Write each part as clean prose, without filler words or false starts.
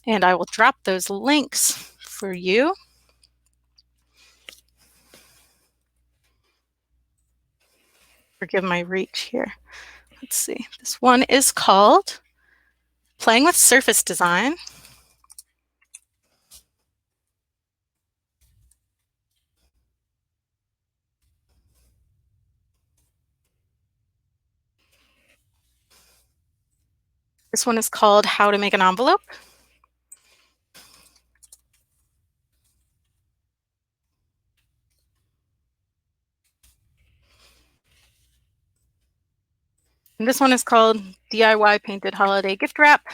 And I will drop those links for you. Forgive my reach here. Let's see. This one is called Playing with Surface Design. This one is called How to Make an Envelope. And this one is called DIY Painted Holiday Gift Wrap.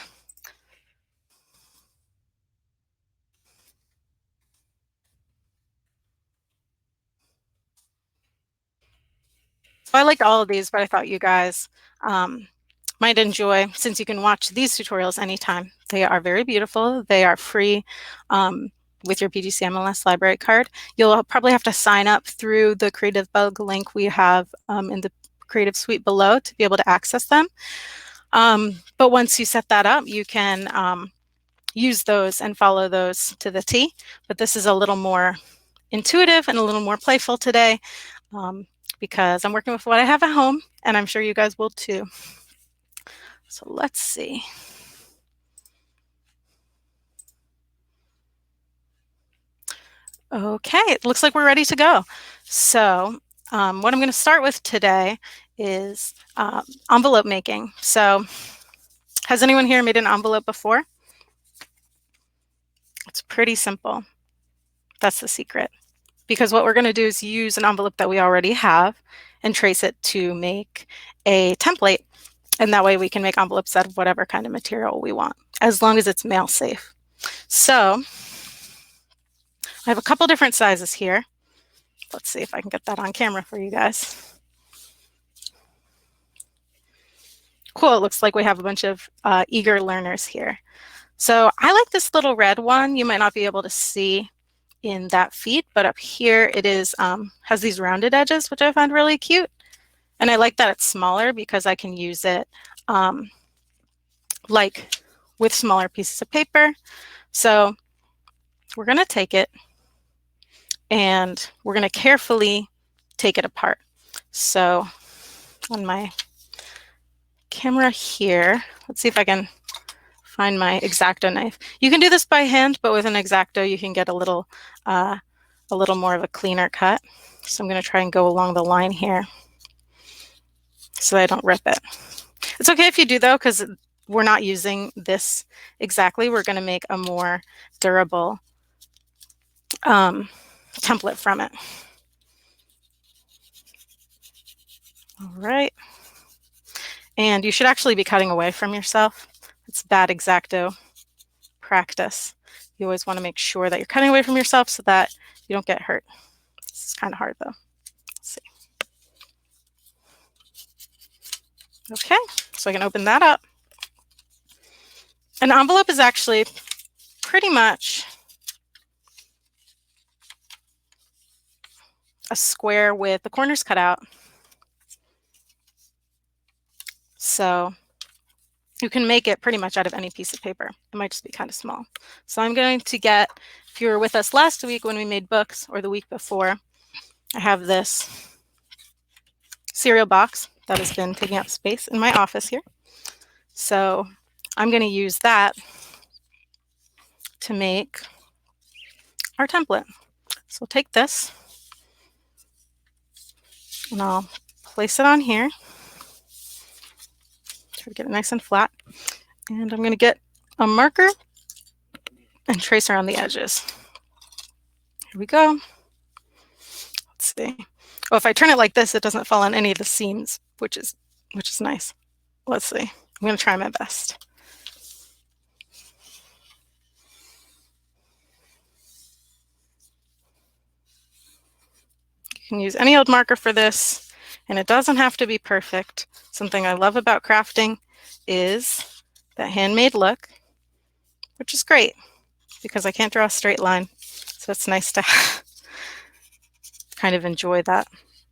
So I liked all of these, but I thought you guys might enjoy, since you can watch these tutorials anytime. They are very beautiful. They are free with your PGC MLS library card. You'll probably have to sign up through the Creative Bug link we have in the Creative Suite below to be able to access them. But once you set that up, you can use those and follow those to the T. But this is a little more intuitive and a little more playful today because I'm working with what I have at home, and I'm sure you guys will too. So let's see. Okay, it looks like we're ready to go. So what I'm going to start with today is envelope making. So has anyone here made an envelope before? It's pretty simple. That's the secret. Because what we're going to do is use an envelope that we already have and trace it to make a template. And that way we can make envelopes out of whatever kind of material we want, as long as it's mail safe. So I have a couple different sizes here. Let's see if I can get that on camera for you guys. Cool, it looks like we have a bunch of eager learners here. So I like this little red one. You might not be able to see in that feed, but up here it is has these rounded edges, which I find really cute. And I like that it's smaller because I can use it like with smaller pieces of paper. So we're going to take it and we're going to carefully take it apart. So on my camera here, let's see if I can find my X-Acto knife. You can do this by hand, but with an X-Acto you can get a little more of a cleaner cut. So I'm going to try and go along the line here so that I don't rip it. It's okay if you do though, because we're not using this exactly. We're going to make a more durable template from it. All right. And you should actually be cutting away from yourself. It's bad X-Acto practice. You always want to make sure that you're cutting away from yourself so that you don't get hurt. This is kind of hard though. Let's see. Okay, so I can open that up. An envelope is actually pretty much a square with the corners cut out. So you can make it pretty much out of any piece of paper. It might just be kind of small. So I'm going to get, if you were with us last week when we made books, or the week before, I have this cereal box that has been taking up space in my office here. So I'm going to use that to make our template. So we'll take this and I'll place it on here. Try to get it nice and flat. And I'm going to get a marker and trace around the edges. Here we go. Let's see. Oh, if I turn it like this, it doesn't fall on any of the seams, which is nice. Let's see. I'm going to try my best. You can use any old marker for this, and it doesn't have to be perfect. Something I love about crafting is that handmade look, which is great because I can't draw a straight line. So it's nice to kind of enjoy that,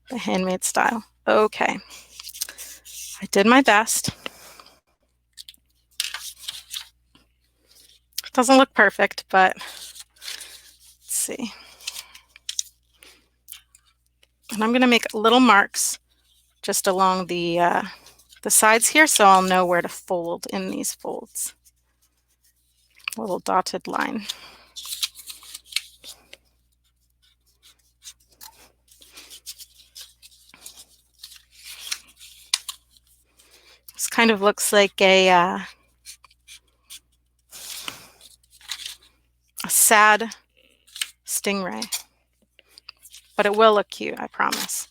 the handmade style. Okay, I did my best. Doesn't look perfect, but let's see. And I'm going to make little marks just along the sides here, so I'll know where to fold in these folds. A little dotted line. This kind of looks like a sad stingray, but it will look cute, I promise.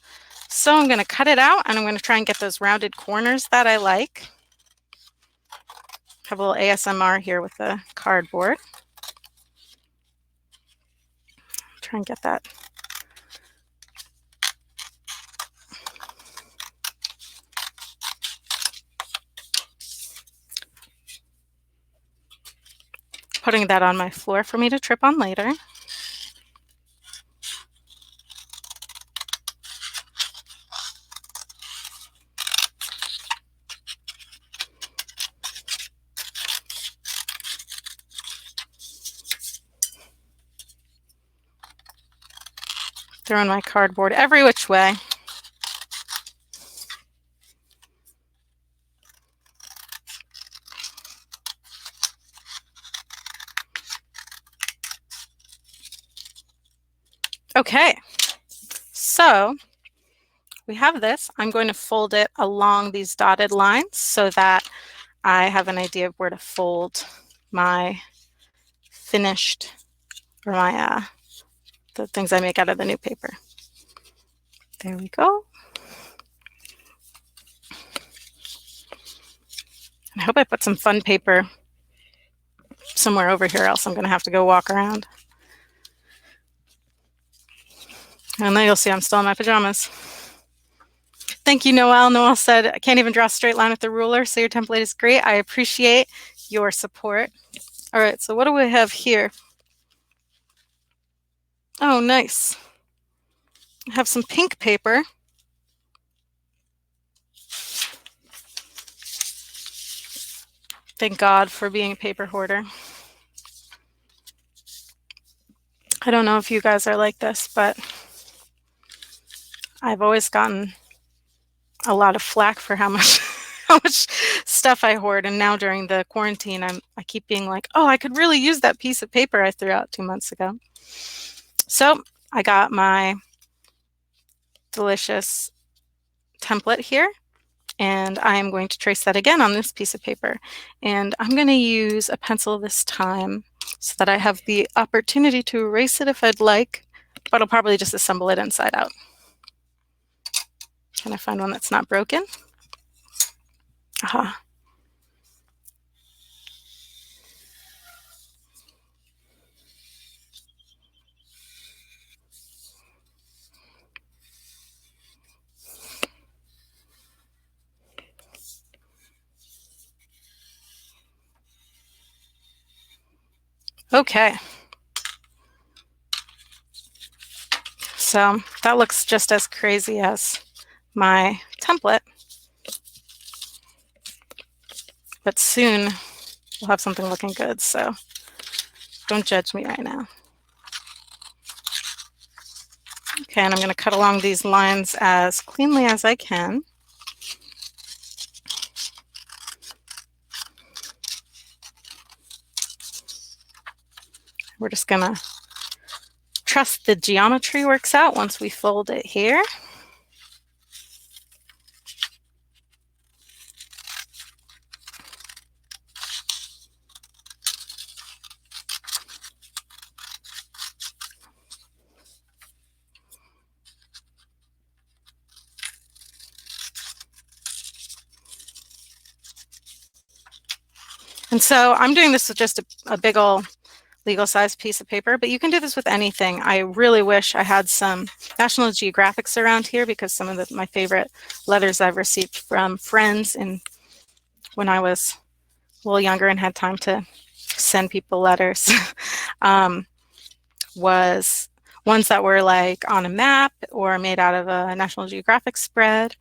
So I'm going to cut it out, and I'm going to try and get those rounded corners that I like. Have a little ASMR here with the cardboard. Try and get that. Putting that on my floor for me to trip on later. Throwing my cardboard every which way. Okay, so we have this. I'm going to fold it along these dotted lines so that I have an idea of where to fold my finished, or my the things I make out of the new paper. There we go. I hope I put some fun paper somewhere over here, else I'm going to have to go walk around. And then you'll see I'm still in my pajamas. Thank you, Noelle. Noelle said, I can't even draw a straight line with the ruler, so your template is great. I appreciate your support. All right, so what do we have here? Oh, nice. I have some pink paper. Thank God for being a paper hoarder. I don't know if you guys are like this, but I've always gotten a lot of flack for how much stuff I hoard. And now during the quarantine, I keep being like, oh, I could really use that piece of paper I threw out 2 months ago. So I got my delicious template here, and I am going to trace that again on this piece of paper. And I'm going to use a pencil this time so that I have the opportunity to erase it if I'd like, but I'll probably just assemble it inside out. Can I find one that's not broken? Aha. Okay. So that looks just as crazy as my template, but soon we'll have something looking good, so don't judge me right now. Okay, and I'm going to cut along these lines as cleanly as I can. We're just going to trust the geometry works out once we fold it here. And so I'm doing this with just a big old legal size piece of paper, but you can do this with anything. I really wish I had some National Geographics around here, because some of my favorite letters I've received from friends when I was a little younger and had time to send people letters was ones that were like on a map or made out of a National Geographic spread.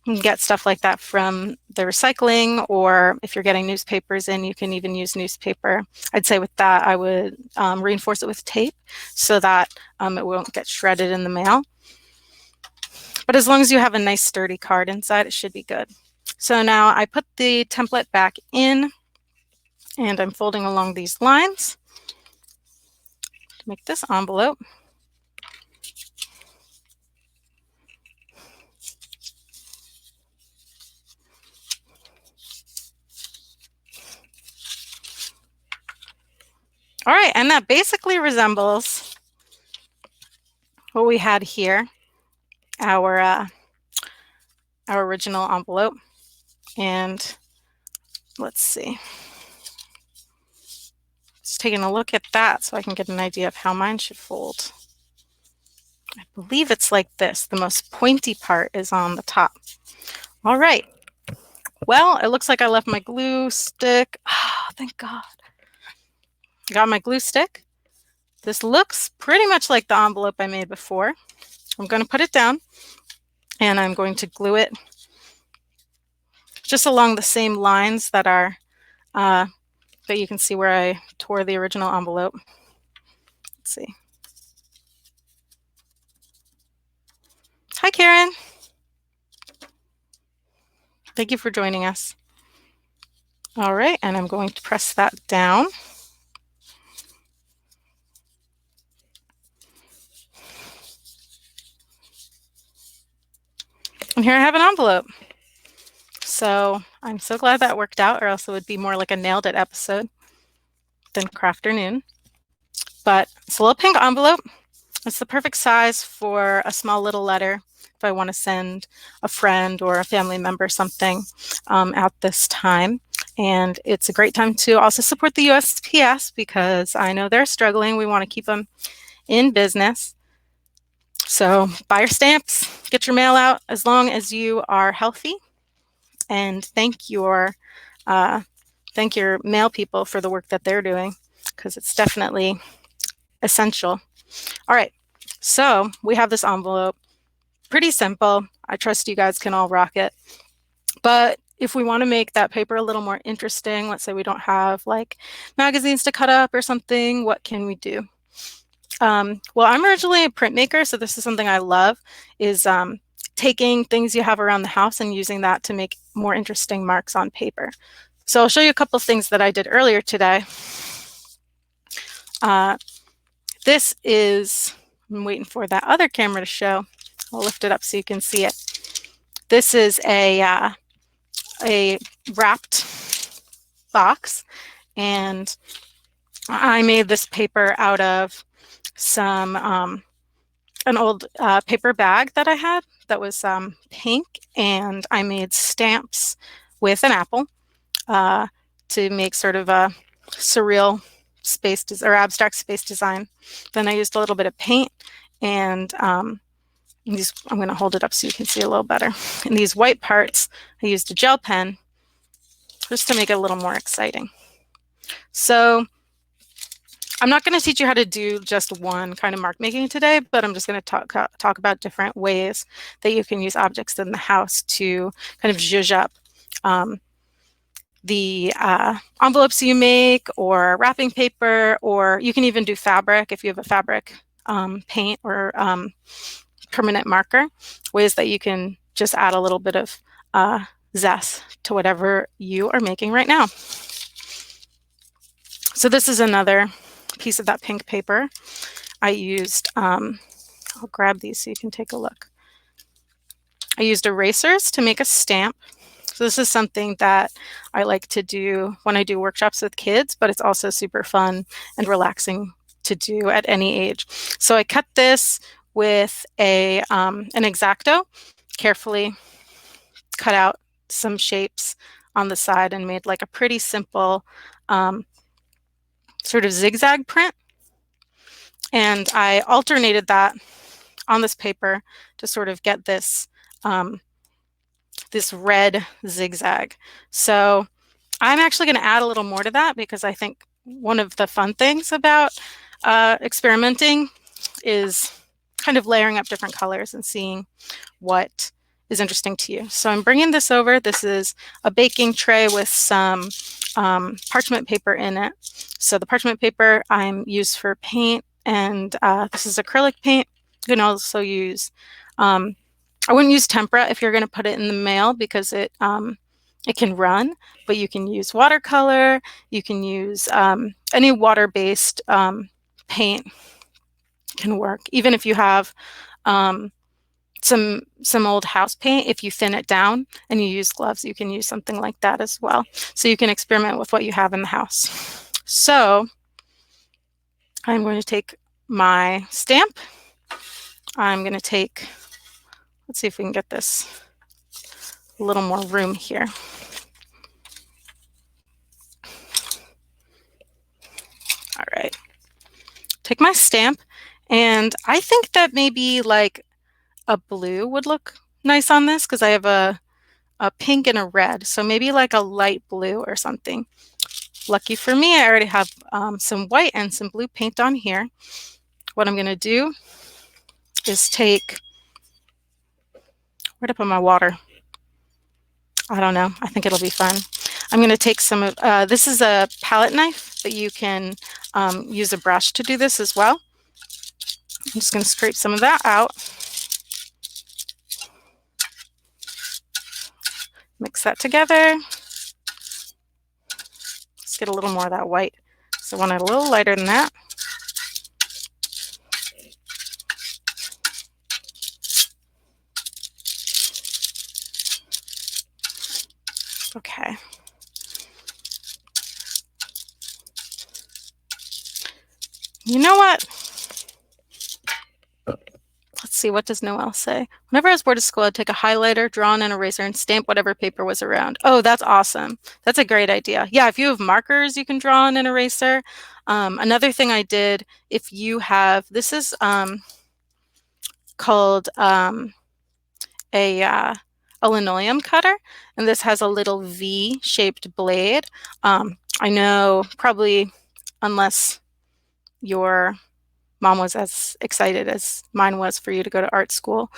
You can get stuff like that from the recycling, or if you're getting newspapers in, you can even use newspaper. I'd say with that, I would reinforce it with tape so that it won't get shredded in the mail. But as long as you have a nice sturdy card inside, it should be good. So now I put the template back in, and I'm folding along these lines to make this envelope. All right, and that basically resembles what we had here, our original envelope. And let's see. Just taking a look at that so I can get an idea of how mine should fold. I believe it's like this. The most pointy part is on the top. All right. Well, it looks like I left my glue stick. Oh, thank God. Got my glue stick. This looks pretty much like the envelope I made before. I'm going to put it down, and I'm going to glue it just along the same lines that are, that you can see where I tore the original envelope. Let's see. Hi, Karen. Thank you for joining us. All right, and I'm going to press that down. And here I have an envelope. So I'm so glad that worked out, or else it would be more like a nailed it episode than Crafternoon. But it's a little pink envelope. It's the perfect size for a small little letter if I want to send a friend or a family member something at this time. And it's a great time to also support the USPS because I know they're struggling. We want to keep them in business. So buy your stamps, get your mail out as long as you are healthy, and thank your mail people for the work that they're doing, because it's definitely essential. All right, so we have this envelope. Pretty simple. I trust you guys can all rock it. But if we want to make that paper a little more interesting, let's say we don't have like magazines to cut up or something, what can we do? Well, I'm originally a printmaker, so this is something I love, is taking things you have around the house and using that to make more interesting marks on paper. So I'll show you a couple things that I did earlier today. This is, I'm waiting for that other camera to show. I'll lift it up so you can see it. This is a wrapped box, and I made this paper out of some an old paper bag that I had that was pink, and I made stamps with an apple to make sort of a surreal space or abstract space design. Then I used a little bit of paint, and I'm going to hold it up so you can see a little better. In these white parts, I used a gel pen just to make it a little more exciting. So I'm not going to teach you how to do just one kind of mark making today, but I'm just going to talk about different ways that you can use objects in the house to kind of zhuzh up the envelopes you make, or wrapping paper, or you can even do fabric if you have a fabric paint or permanent marker, ways that you can just add a little bit of zest to whatever you are making right now. So this is another piece of that pink paper. I used, I'll grab these so you can take a look. I used erasers to make a stamp. So this is something that I like to do when I do workshops with kids, but it's also super fun and relaxing to do at any age. So I cut this with an X-Acto, carefully cut out some shapes on the side and made like a pretty simple sort of zigzag print. And I alternated that on this paper to sort of get this this red zigzag. So I'm actually going to add a little more to that, because I think one of the fun things about experimenting is kind of layering up different colors and seeing what is interesting to you. So I'm bringing this over. This is a baking tray with some parchment paper in it. So the parchment paper I'm used for paint, and this is acrylic paint. You can also use, I wouldn't use tempera if you're going to put it in the mail because it can run, but you can use watercolor. You can use any water-based paint can work. Even if you have some old house paint, if you thin it down and you use gloves, you can use something like that as well. So you can experiment with what you have in the house. So I'm going to take my stamp. I'm going to take, let's see if we can get this a little more room here. All right. Take my stamp, and I think that maybe like a blue would look nice on this because I have a pink and a red. So maybe like a light blue or something. Lucky for me, I already have some white and some blue paint on here. What I'm going to do is take, where'd I put my water? I don't know. I think it'll be fun. I'm going to take some of, this is a palette knife, but you can use a brush to do this as well. I'm just going to scrape some of that out. Mix that together. Let's get a little more of that white. So I want it a little lighter than that. Okay. You know what? Let's see, what does Noelle say? Whenever I was bored at school, I'd take a highlighter, draw on an eraser, and stamp whatever paper was around. Oh, that's awesome. That's a great idea. Yeah, if you have markers, you can draw on an eraser. Another thing I did, if you have, this is called a linoleum cutter, and this has a little V-shaped blade. I know probably, unless your mom was as excited as mine was for you to go to art school,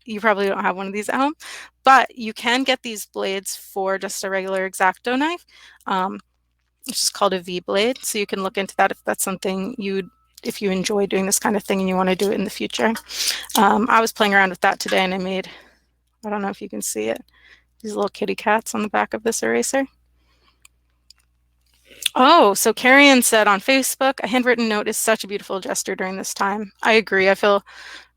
you probably don't have one of these at home, but you can get these blades for just a regular X-Acto knife. It's just called a V blade, so you can look into that if that's something if you enjoy doing this kind of thing and you want to do it in the future. I was playing around with that today, and I made, I don't know if you can see it, these little kitty cats on the back of this eraser. Oh, so Carrion said on Facebook, a handwritten note is such a beautiful gesture during this time. I agree. I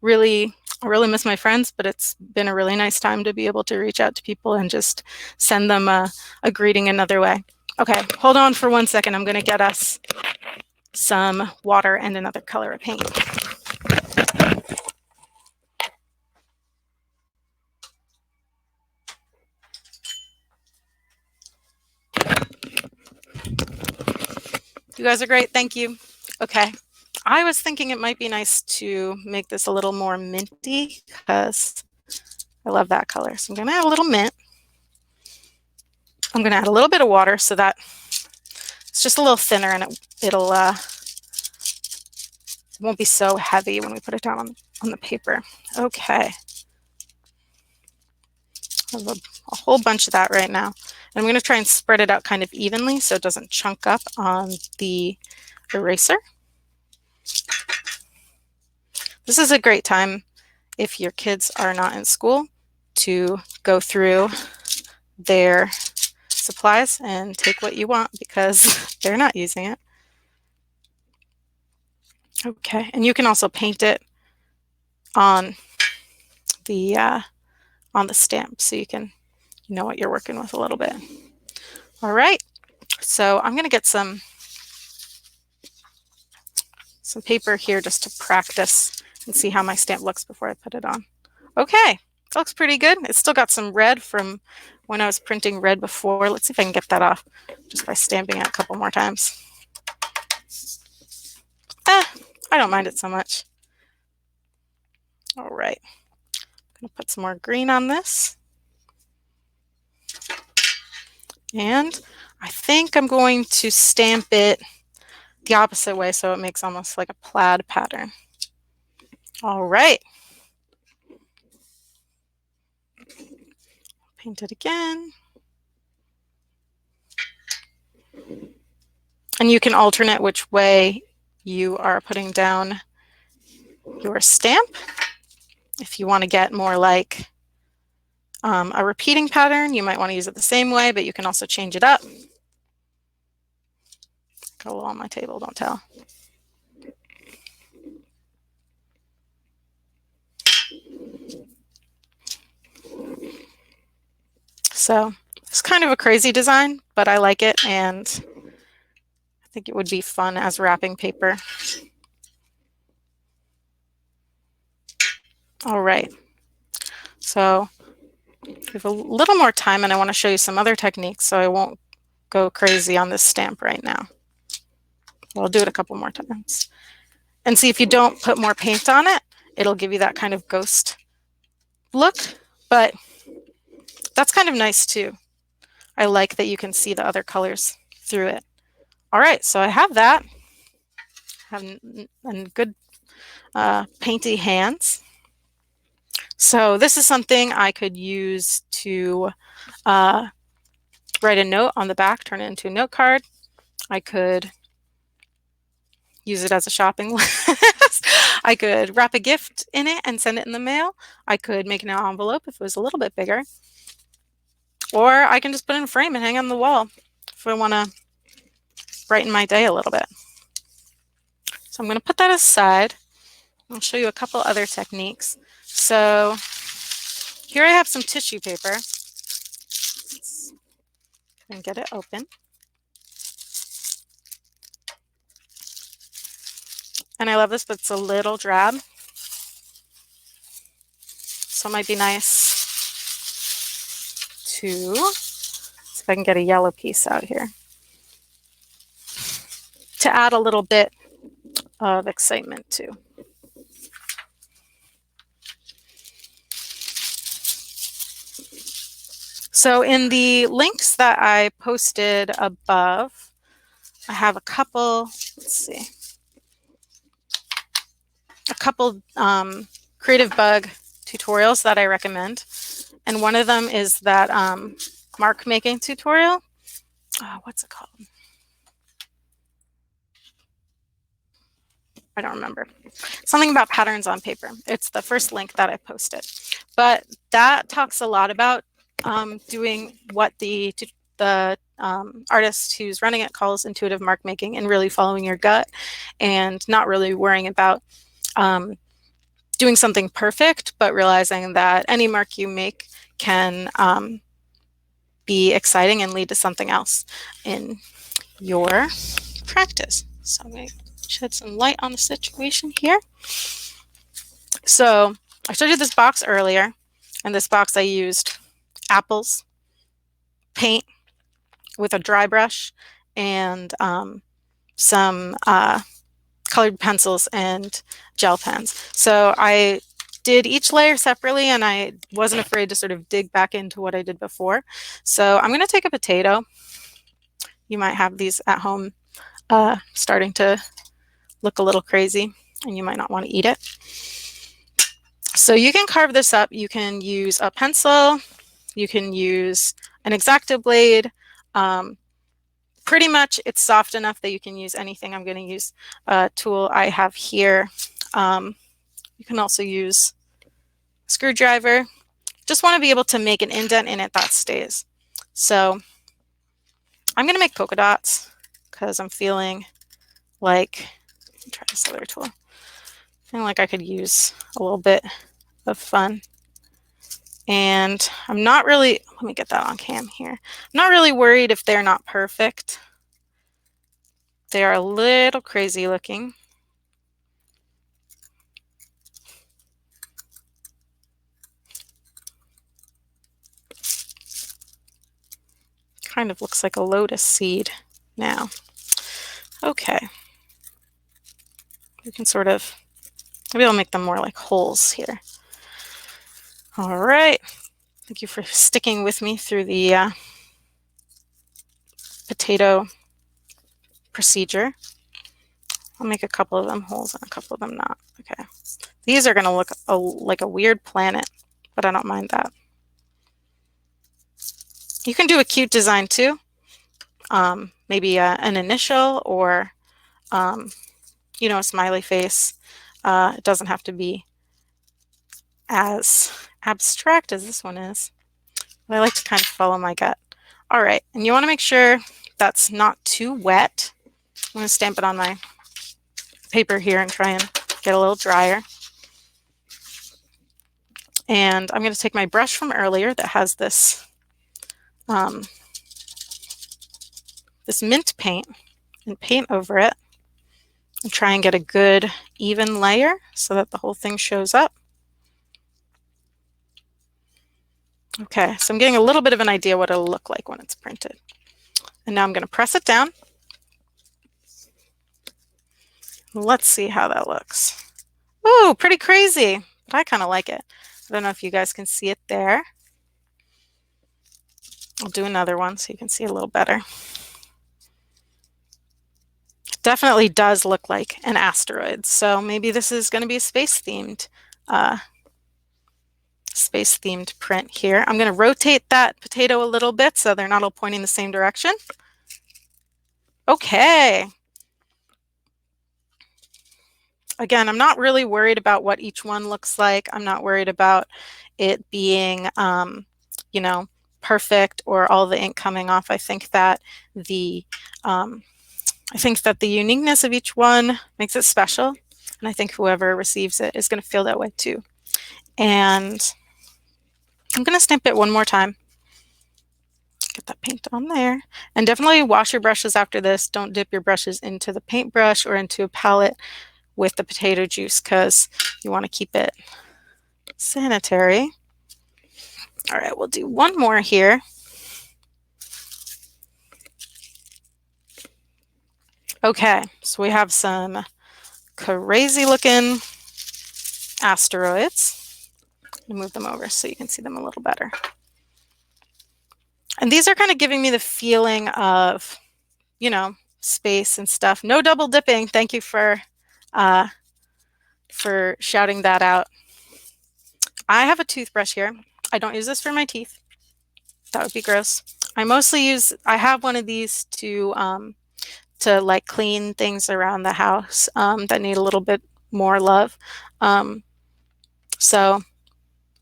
really miss my friends, but it's been a really nice time to be able to reach out to people and just send them a greeting another way. Okay, hold on for 1 second. I'm going to get us some water and another color of paint. You guys are great. Thank you. Okay. I was thinking it might be nice to make this a little more minty because I love that color. So I'm going to add a little mint. I'm going to add a little bit of water so that it's just a little thinner, and it won't be so heavy when we put it down on the paper. Okay. I have a whole bunch of that right now. And I'm going to try and spread it out kind of evenly so it doesn't chunk up on the eraser. This is a great time if your kids are not in school to go through their supplies and take what you want because they're not using it. Okay, and you can also paint it on the stamp so you know what you're working with a little bit. All right, so I'm going to get some paper here just to practice and see how my stamp looks before I put it on. Okay, it looks pretty good. It's still got some red from when I was printing red before. Let's see if I can get that off just by stamping it a couple more times. I don't mind it so much. All right, I'm going to put some more green on this. And I think I'm going to stamp it the opposite way so it makes almost like a plaid pattern. All right. Paint it again. And you can alternate which way you are putting down your stamp. If you want to get more like a repeating pattern, you might want to use it the same way, but you can also change it up. Go on my table, don't tell. So it's kind of a crazy design, but I like it, and I think it would be fun as wrapping paper. All right, so we have a little more time, and I want to show you some other techniques, so I won't go crazy on this stamp right now. I'll do it a couple more times. And see, if you don't put more paint on it, it'll give you that kind of ghost look, but that's kind of nice too. I like that you can see the other colors through it. All right, so I have that. I have good painty hands. So this is something I could use to write a note on the back, turn it into a note card. I could use it as a shopping list. I could wrap a gift in it and send it in the mail. I could make an envelope if it was a little bit bigger. Or I can just put it in a frame and hang on the wall if I want to brighten my day a little bit. So I'm going to put that aside. I'll show you a couple other techniques. So here I have some tissue paper. And get it open. And I love this, but it's a little drab. So it might be nice to see if I can get a yellow piece out here to add a little bit of excitement too. So in the links that I posted above, I have a couple, let's see, a couple Creative Bug tutorials that I recommend. And one of them is that mark making tutorial. What's it called? I don't remember. Something about patterns on paper. It's the first link that I posted. But that talks a lot about doing what the artist who's running it calls intuitive mark making, and really following your gut and not really worrying about doing something perfect, but realizing that any mark you make can be exciting and lead to something else in your practice. So I'm going to shed some light on the situation here. So I showed you this box earlier. In this box I used apples, paint with a dry brush, and some colored pencils and gel pens. So I did each layer separately, and I wasn't afraid to sort of dig back into what I did before. So I'm going to take a potato. You might have these at home starting to look a little crazy, and you might not want to eat it. So you can carve this up. You can use a pencil. You can use an X-Acto blade. Pretty much it's soft enough that you can use anything. I'm going to use a tool I have here. You can also use a screwdriver. Just want to be able to make an indent in it that stays. So I'm going to make polka dots because I'm feeling like, let me try this other tool. Feeling like I could use a little bit of fun. And I'm not really, let me get that on cam here. I'm not really worried if they're not perfect. They are a little crazy looking. Kind of looks like a lotus seed now. Okay. We can sort of, maybe I'll make them more like holes here. All right. Thank you for sticking with me through the potato procedure. I'll make a couple of them holes and a couple of them not. Okay. These are going to look like a weird planet, but I don't mind that. You can do a cute design too. Maybe an initial or, you know, a smiley face. It doesn't have to be as abstract as this one is. But I like to kind of follow my gut. All right, and you want to make sure that's not too wet. I'm going to stamp it on my paper here and try and get a little drier. And I'm going to take my brush from earlier that has this this mint paint and paint over it and try and get a good even layer so that the whole thing shows up. Okay, so I'm getting a little bit of an idea what it'll look like when it's printed. And now I'm going to press it down. Let's see how that looks. Ooh, pretty crazy, but I kind of like it. I don't know if you guys can see it there. I'll do another one so you can see a little better. It definitely does look like an asteroid, so maybe this is going to be a space-themed print here. I'm going to rotate that potato a little bit so they're not all pointing the same direction. Okay. Again, I'm not really worried about what each one looks like. I'm not worried about it being, you know, perfect or all the ink coming off. I think that the uniqueness of each one makes it special, and I think whoever receives it is going to feel that way too. And I'm going to stamp it one more time. Get that paint on there. And definitely wash your brushes after this. Don't dip your brushes into the paintbrush or into a palette with the potato juice because you want to keep it sanitary. All right, we'll do one more here. Okay, so we have some crazy looking asteroids. I'll move them over so you can see them a little better. And these are kind of giving me the feeling of, you know, space and stuff. No double dipping. Thank you for shouting that out. I have a toothbrush here. I don't use this for my teeth. That would be gross. I have one of these to like clean things around the house that need a little bit more love. So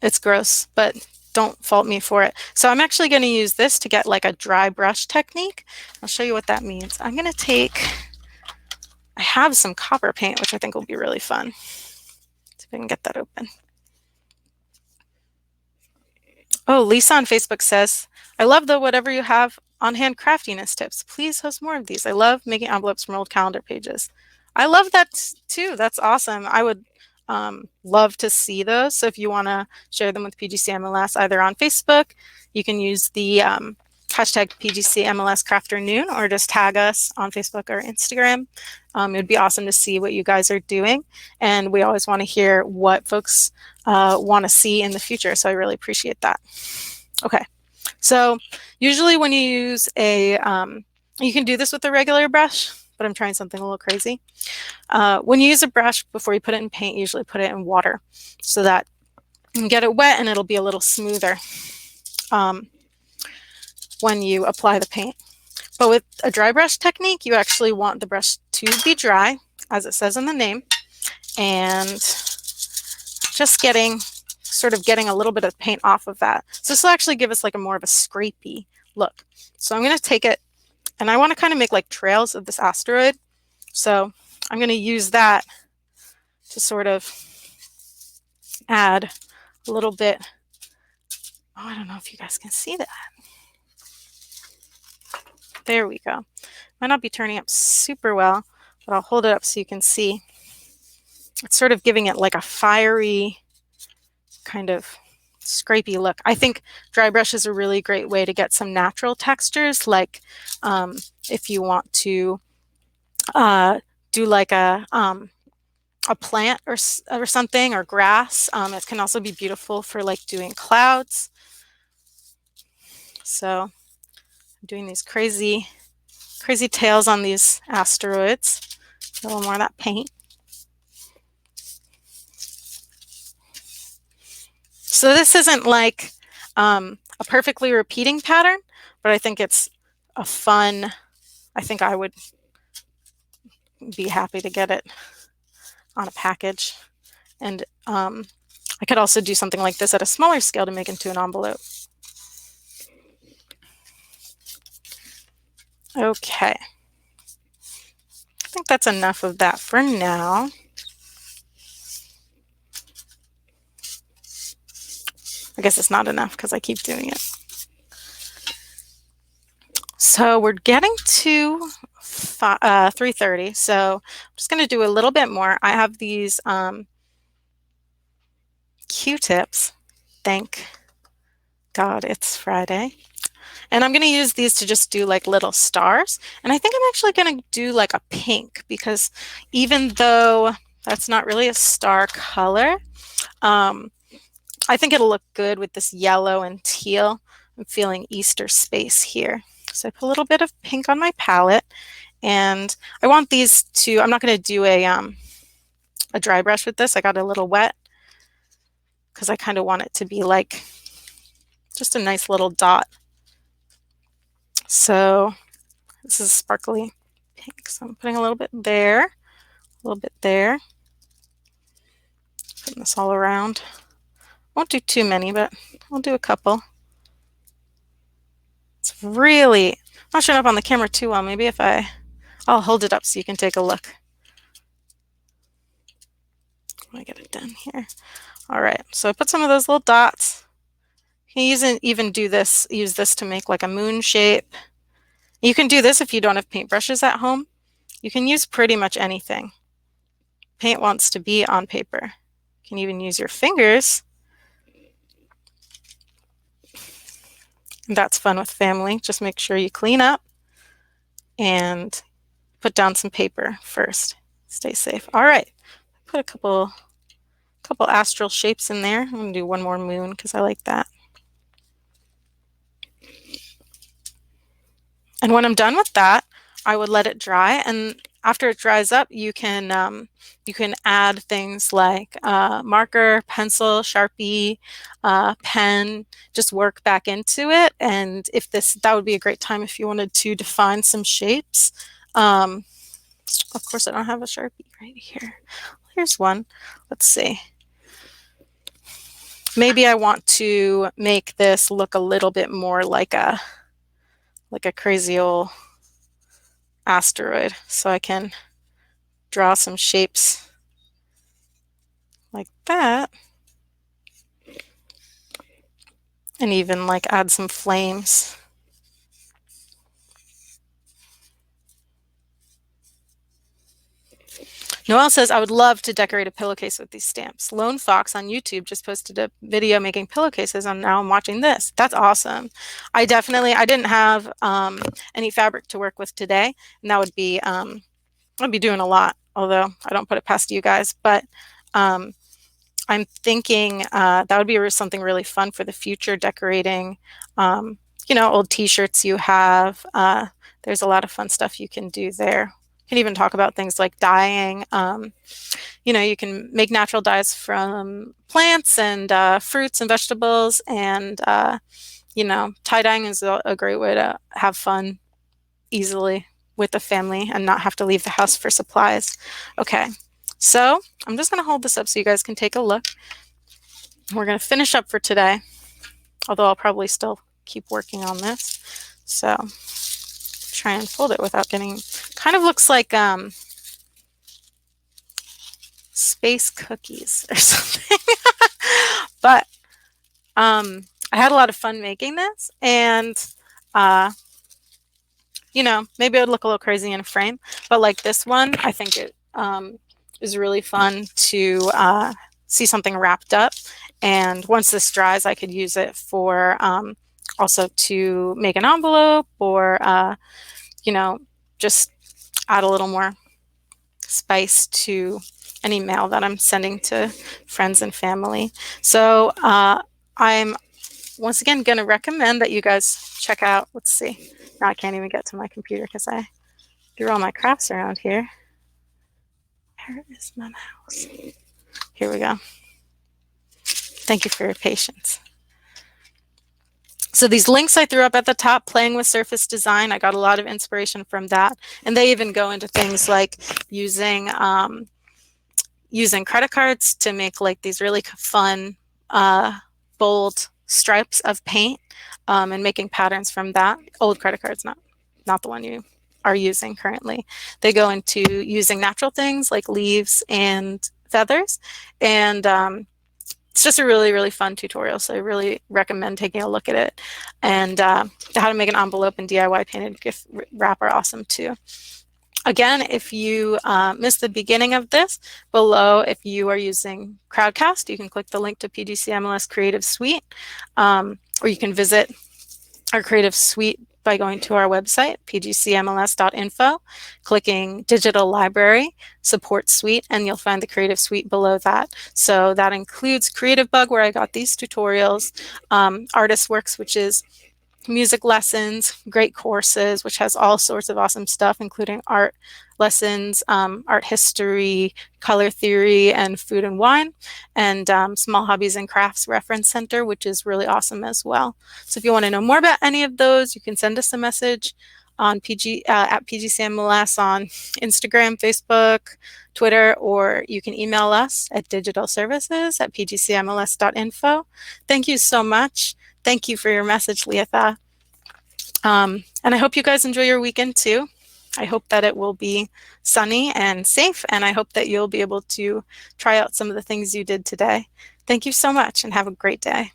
it's gross, but don't fault me for it. So I'm actually going to use this to get like a dry brush technique. I'll show you what that means. I'm going to take, I have some copper paint, which I think will be really fun. See if I can get that open. Oh, Lisa on Facebook says, I love the whatever you have on hand craftiness tips. Please host more of these. I love making envelopes from old calendar pages. I love that too. That's awesome. I would love to see those. So if you want to share them with PGCMLS either on Facebook, you can use the hashtag PGCMLS Crafternoon or just tag us on Facebook or Instagram. It would be awesome to see what you guys are doing. And we always want to hear what folks want to see in the future. So I really appreciate that. Okay. So usually when you use you can do this with a regular brush, but I'm trying something a little crazy. When you use a brush, before you put it in paint, usually put it in water so that you can get it wet and it'll be a little smoother when you apply the paint. But with a dry brush technique, you actually want the brush to be dry, as it says in the name, and just sort of getting a little bit of paint off of that. So this will actually give us like a more of a scrapey look. So I'm going to take it, and I want to kind of make like trails of this asteroid. So I'm going to use that to sort of add a little bit. Oh, I don't know if you guys can see that. There we go. Might not be turning up super well, but I'll hold it up so you can see. It's sort of giving it like a fiery kind of scrapey look. I think dry brush is a really great way to get some natural textures, like if you want to do like a plant or something, or grass. It can also be beautiful for like doing clouds. So I'm doing these crazy tails on these asteroids. A little more of that paint. So this isn't like a perfectly repeating pattern, but I think it's a fun, I think I would be happy to get it on a package. And I could also do something like this at a smaller scale to make into an envelope. Okay. I think that's enough of that for now. I guess it's not enough because I keep doing it. So we're getting to 3:30. So I'm just going to do a little bit more. I have these Q-tips. Thank God it's Friday. And I'm going to use these to just do like little stars. And I think I'm actually going to do like a pink because even though that's not really a star color, I think it'll look good with this yellow and teal. I'm feeling Easter space here. So I put a little bit of pink on my palette, and I want these to, I'm not going to do a dry brush with this. I got a little wet because I kind of want it to be like just a nice little dot. So this is sparkly pink. So I'm putting a little bit there, a little bit there. Putting this all around. Won't do too many, but I'll do a couple. It's really not showing up on the camera too well. Maybe if I'll hold it up so you can take a look. I get it done here. All right, so I put some of those little dots. You can even use this to make like a moon shape. You can do this if you don't have paintbrushes at home. You can use pretty much anything. Paint wants to be on paper. You can even use your fingers. And that's fun with family. Just make sure you clean up and put down some paper first. Stay safe. All right, put a couple astral shapes in there. I'm going to do one more moon because I like that. And when I'm done with that, I would let it dry. And after it dries up, you can add things like marker, pencil, Sharpie, pen, just work back into it. And if that would be a great time if you wanted to define some shapes. Of course, I don't have a Sharpie right here. Here's one. Let's see. Maybe I want to make this look a little bit more like a crazy old asteroid. So I can draw some shapes like that. And even like add some flames. Noelle says, I would love to decorate a pillowcase with these stamps. Lone Fox on YouTube just posted a video making pillowcases, and now I'm watching this. That's awesome. I didn't have any fabric to work with today, and that would be, I'd be doing a lot, although I don't put it past you guys, but I'm thinking that would be something really fun for the future, decorating, old t-shirts you have. There's a lot of fun stuff you can do there. You can even talk about things like dyeing. You can make natural dyes from plants and fruits and vegetables, and tie-dyeing is a great way to have fun easily with the family and not have to leave the house for supplies. Okay, so I'm just going to hold this up so you guys can take a look. We're going to finish up for today, although I'll probably still keep working on this. So try and fold it without getting, kind of looks like space cookies or something. But I had a lot of fun making this, and maybe it would look a little crazy in a frame, but like this one, I think it is really fun to see something wrapped up. And once this dries, I could use it for also to make an envelope, or just add a little more spice to any mail that I'm sending to friends and family. So I'm once again going to recommend that you guys check out, let's see, now I can't even get to my computer because I threw all my crafts around here. Where is my mouse? Here we go. Thank you for your patience. So these links I threw up at the top, playing with surface design, I got a lot of inspiration from that. And they even go into things like using using credit cards to make like these really fun, bold stripes of paint, and making patterns from that. Old credit cards, not the one you are using currently. They go into using natural things like leaves and feathers, and it's just a really, really fun tutorial. So I really recommend taking a look at it. And how to make an envelope and DIY painted gift wrap are awesome too. Again, if you missed the beginning of this, below, if you are using Crowdcast, you can click the link to PGCMLS Creative Suite, or you can visit our Creative Suite by going to our website, pgcmls.info, clicking Digital Library, Support Suite, and you'll find the Creative Suite below that. So that includes Creative Bug, where I got these tutorials, Artist Works, which is music lessons, great courses, which has all sorts of awesome stuff, including art lessons, art history, color theory, and food and wine, and Small Hobbies and Crafts Reference Center, which is really awesome as well. So if you want to know more about any of those, you can send us a message on at PGCMLS on Instagram, Facebook, Twitter, or you can email us at digitalservices@pgcmls.info. Thank you so much. Thank you for your message, Leatha. And I hope you guys enjoy your weekend too. I hope that it will be sunny and safe, and I hope that you'll be able to try out some of the things you did today. Thank you so much, and have a great day.